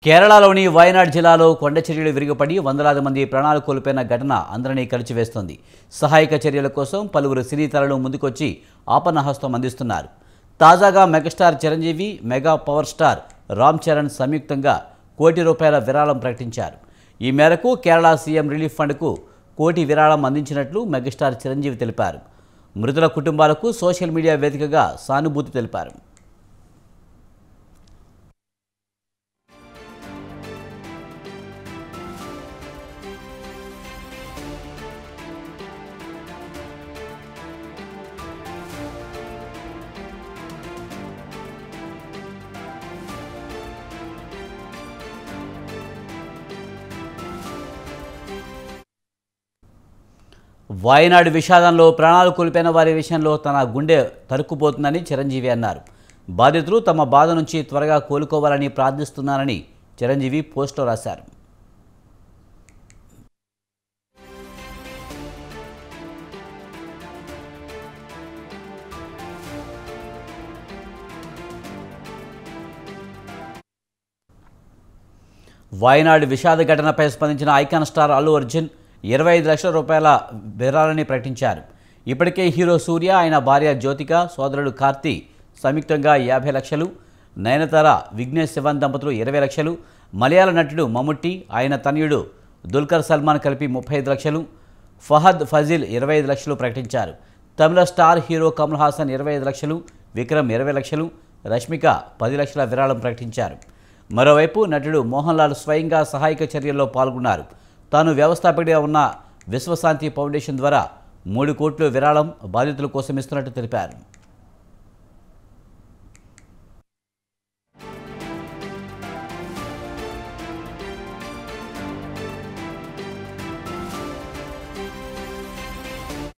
కేరళలోని వయనాడ్ జిల్లాలో కొండ చర్యలు విరిగిపడి వందలాది మంది ప్రాణాలు కోల్పోయిన ఘటన అందరినీ కలిచివేస్తోంది. సహాయక చర్యల కోసం పలువురు సినీ తారలు ముందుకొచ్చి ఆపన్నహస్తం అందిస్తున్నారు. తాజాగా megastar Chiranjeevi, mega power star Ram Charan సంయుక్తంగా ₹1,00,00,000 విరాళం ప్రకటించారు. ఈ మేరకు కేరళ సీఎం రిలీఫ్ ఫండ్కు ₹1,00,00,000 విరాళం అందించినట్లు మెగాస్టార్ చిరంజీవి తెలిపారు. మృతుల కుటుంబాలకు సోషల్ మీడియా వేదికగా సానుభూతి తెలిపారు. వయనాడ్ విషాదంలో ప్రాణాలు కోల్పోయిన వారి విషయంలో తన గుండె తరుక్కుపోతుందని చిరంజీవి అన్నారు. బాధితులు తమ బాధ నుంచి త్వరగా కోలుకోవాలని ప్రార్థిస్తున్నారని చిరంజీవి పోస్టులో రాశారు. వయనాడ్ విషాద ఘటనపై స్పందించిన ఐకాన్ స్టార్ అల్లు అర్జున్ ₹25 లక్షల విరాళాన్ని ప్రకటించారు. ఇప్పటికే హీరో సూర్య, ఆయన భార్య జ్యోతిక, సోదరుడు కార్తీ సంయుక్తంగా ₹50 లక్షలు, నయనతార, విఘ్నేష్ శివన్ దంపతులు ₹20 లక్షలు, మలయాళ నటుడు మమ్ముట్టి, ఆయన తనయుడు దుల్కర్ సల్మాన్ కలిపి ₹35 లక్షలు, ఫహద్ ఫజిల్ ₹25 లక్షలు ప్రకటించారు. తమిళ స్టార్ హీరో కమల్ హాసన్ ₹25 లక్షలు, విక్రమ్ ₹20 లక్షలు, రష్మిక ₹10 లక్షల విరాళం ప్రకటించారు. మరోవైపు నటుడు మోహన్ లాల్ స్వయంగా సహాయక చర్యల్లో పాల్గొన్నారు. తాను వ్యవస్థాపకుడిగా ఉన్న విశ్వశాంతి ఫౌండేషన్ ద్వారా ₹3 కోట్ల విరాళం బాధితుల కోసం ఇస్తున్నట్టు తెలిపారు.